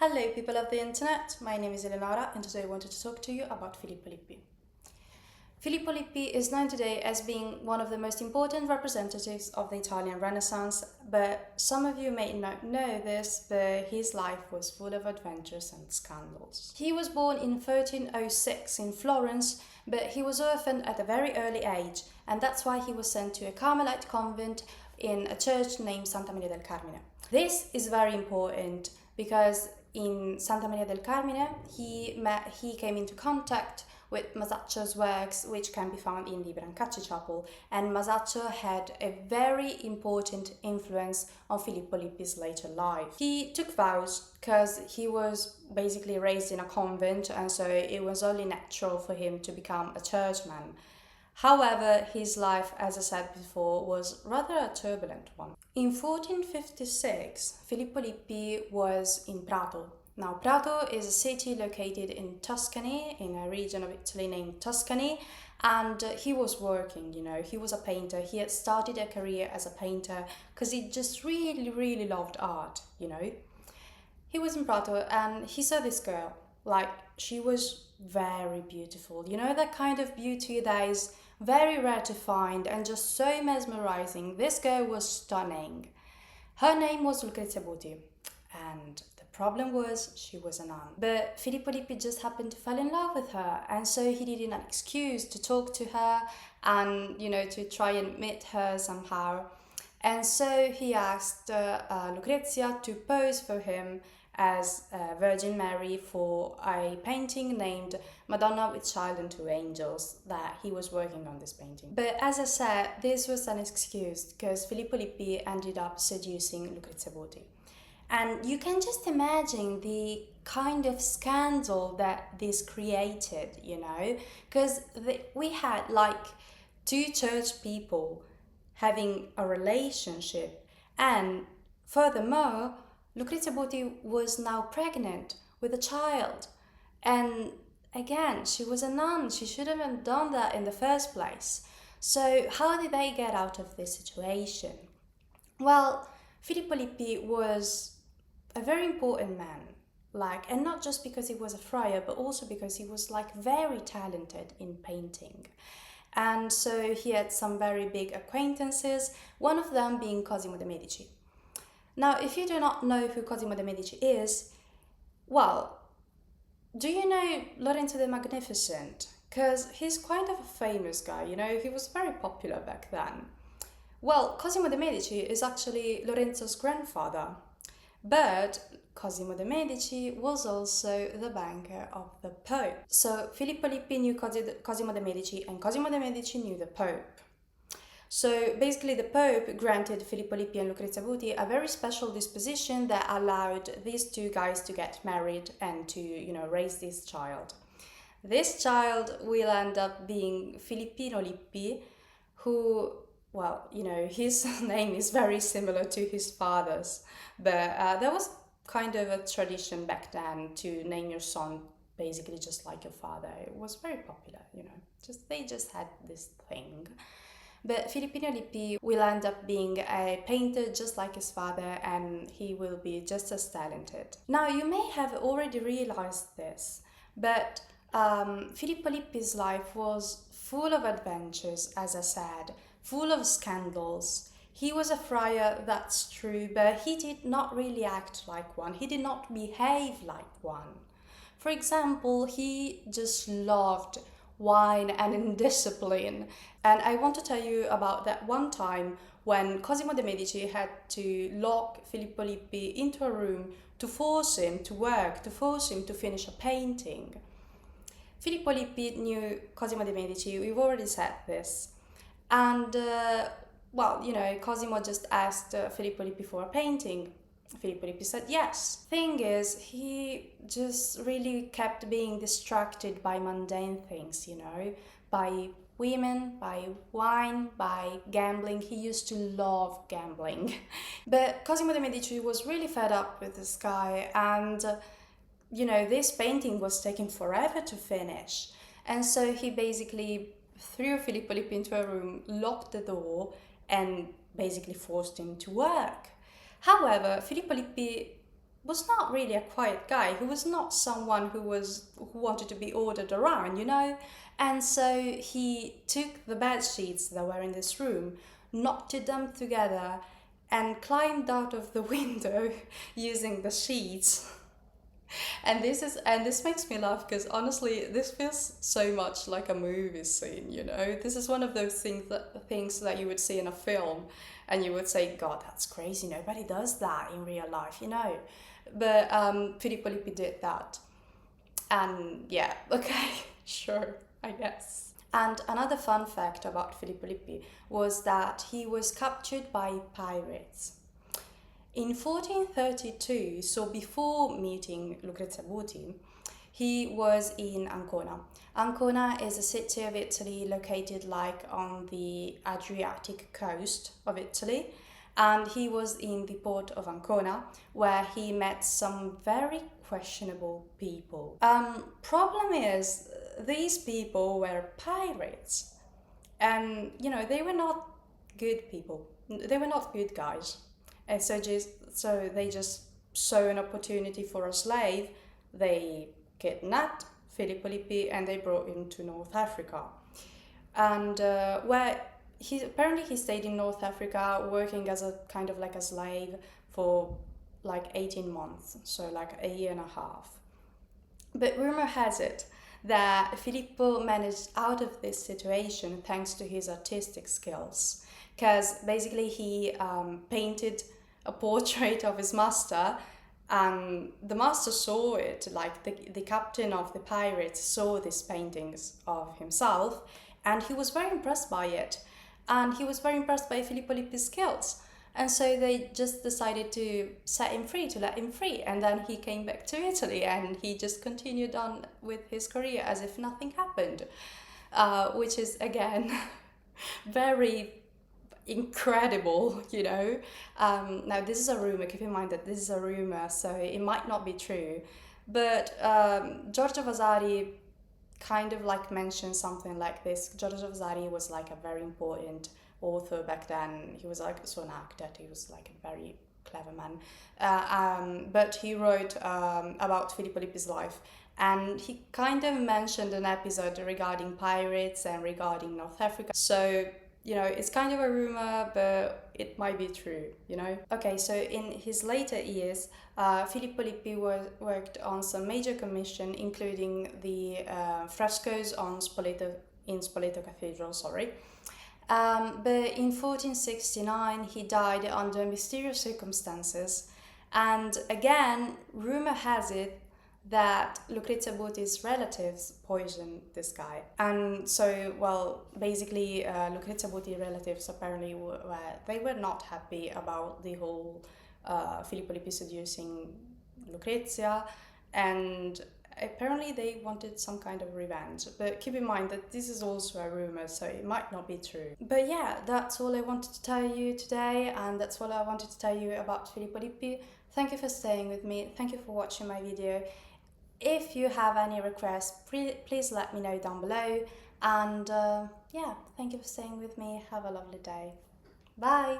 Hello people of the internet, my name is Eleonora and today I wanted to talk to you about Filippo Lippi. Filippo Lippi is known today as being one of the most important representatives of the Italian Renaissance, but some of you may not know this, but his life was full of adventures and scandals. He was born in 1306 in Florence, but he was orphaned at a very early age, and that's why he was sent to a Carmelite convent in a church named Santa Maria del Carmine. This is very important because in Santa Maria del Carmine, he came into contact with Masaccio's works, which can be found in the Brancacci Chapel, and Masaccio had a very important influence on Filippo Lippi's later life. He took vows because he was basically raised in a convent, and so it was only natural for him to become a churchman. However, his life, as I said before, was rather a turbulent one. In 1456, Filippo Lippi was in Prato. Now, Prato is a city located in Tuscany, in a region of Italy named Tuscany, and he was working, he was a painter. He had started a career as a painter because he just really loved art. He was in Prato and he saw this girl, she was very beautiful. That kind of beauty that is very rare to find and just so mesmerizing. This girl was stunning. Her name was Lucrezia Buti, and the problem was she was a nun. But Filippo Lippi just happened to fall in love with her, and so he needed an excuse to talk to her and, to try and meet her somehow. And so he asked Lucrezia to pose for him as Virgin Mary for a painting named Madonna with Child and Two Angels that he was working on this painting. But as I said, this was an excuse because Filippo Lippi ended up seducing Lucrezia Buti. And you can just imagine the kind of scandal that this created, because we had two church people having a relationship, and furthermore, Lucrezia Buti was now pregnant with a child. And again, she was a nun. She shouldn't have done that in the first place. So how did they get out of this situation? Well, Filippo Lippi was a very important man. And not just because he was a friar, but also because he was very talented in painting. And so he had some very big acquaintances, one of them being Cosimo de' Medici. Now, if you do not know who Cosimo de' Medici is, well, do you know Lorenzo the Magnificent? Because he's quite of a famous guy, he was very popular back then. Well, Cosimo de' Medici is actually Lorenzo's grandfather, but Cosimo de' Medici was also the banker of the Pope. So Filippo Lippi knew Cosimo de' Medici, and Cosimo de' Medici knew the Pope. So basically the Pope granted Filippo Lippi and Lucrezia Buti a very special disposition that allowed these two guys to get married and to, raise this child. This child will end up being Filippino Lippi, who, his name is very similar to his father's, but there was kind of a tradition back then to name your son basically just like your father. It was very popular, they just had this thing. But Filippino Lippi will end up being a painter just like his father, and he will be just as talented. Now, you may have already realized this, but Filippo Lippi's life was full of adventures, as I said, full of scandals. He was a friar, that's true, but he did not really act like one. He did not behave like one. For example, he just loved wine and indiscipline. And I want to tell you about that one time when Cosimo de' Medici had to lock Filippo Lippi into a room to force him to work, to force him to finish a painting. Filippo Lippi knew Cosimo de' Medici, we've already said this. And, Cosimo just asked Filippo Lippi for a painting. Filippo Lippi said yes. Thing is, he just really kept being distracted by mundane things, by women, by wine, by gambling. He used to love gambling. But Cosimo de' Medici was really fed up with this guy, and, this painting was taking forever to finish. And so he basically threw Filippo Lippi into a room, locked the door, and basically forced him to work. However, Filippo Lippi was not really a quiet guy. He was not someone who wanted to be ordered around, you know. And so he took the bed sheets that were in this room, knotted them together, and climbed out of the window using the sheets. And this makes me laugh because honestly, this feels so much like a movie scene. You know, this is one of those things that you would see in a film, and you would say, "God, that's crazy. Nobody does that in real life," you know. But Filippo Lippi did that, and yeah, okay, sure, I guess. And another fun fact about Filippo Lippi was that he was captured by pirates. In 1432, so before meeting Lucrezia Buti, he was in Ancona. Ancona is a city of Italy located like on the Adriatic coast of Italy, and he was in the port of Ancona where he met some very questionable people. Problem is, these people were pirates, and you know, they were not good people. They were not good guys. And so they just saw an opportunity for a slave. They kidnapped Filippo Lippi and they brought him to North Africa. And where he stayed in North Africa working as a kind of like a slave for like 18 months, so like a year and a half. But rumor has it that Filippo managed out of this situation thanks to his artistic skills, because basically he painted a portrait of his master, and the master saw it, like the captain of the pirates saw these paintings of himself, and he was very impressed by it, and he was very impressed by Filippo Lippi's skills. And so they just decided to set him free, to let him free. And then he came back to Italy and he just continued on with his career as if nothing happened, which is, again, very incredible, you know. Now, this is a rumor. Keep in mind that this is a rumor, so it might not be true. But Giorgio Vasari kind of like mentioned something like this. Giorgio Vasari was like a very important author back then. He was like so an actor. He was like a very clever man. But he wrote about Filippo Lippi's life, and he kind of mentioned an episode regarding pirates and regarding North Africa. So, you know, it's kind of a rumor, but it might be true, you know? Okay, so in his later years, Filippo Lippi worked on some major commission, including the frescoes on Spoleto Cathedral, sorry. But in 1469, he died under mysterious circumstances. And again, rumor has it that Lucrezia Buti's relatives poisoned this guy. And so, well, basically, Lucrezia Buti relatives apparently they were not happy about the whole Filippo Lippi seducing Lucrezia, and apparently they wanted some kind of revenge. But keep in mind that this is also a rumor, so it might not be true. But yeah, that's all I wanted to tell you today, and that's all I wanted to tell you about Filippo Lippi. Thank you for staying with me. Thank you for watching my video. If you have any requests, please let me know down below. And yeah, thank you for staying with me. Have a lovely day. Bye!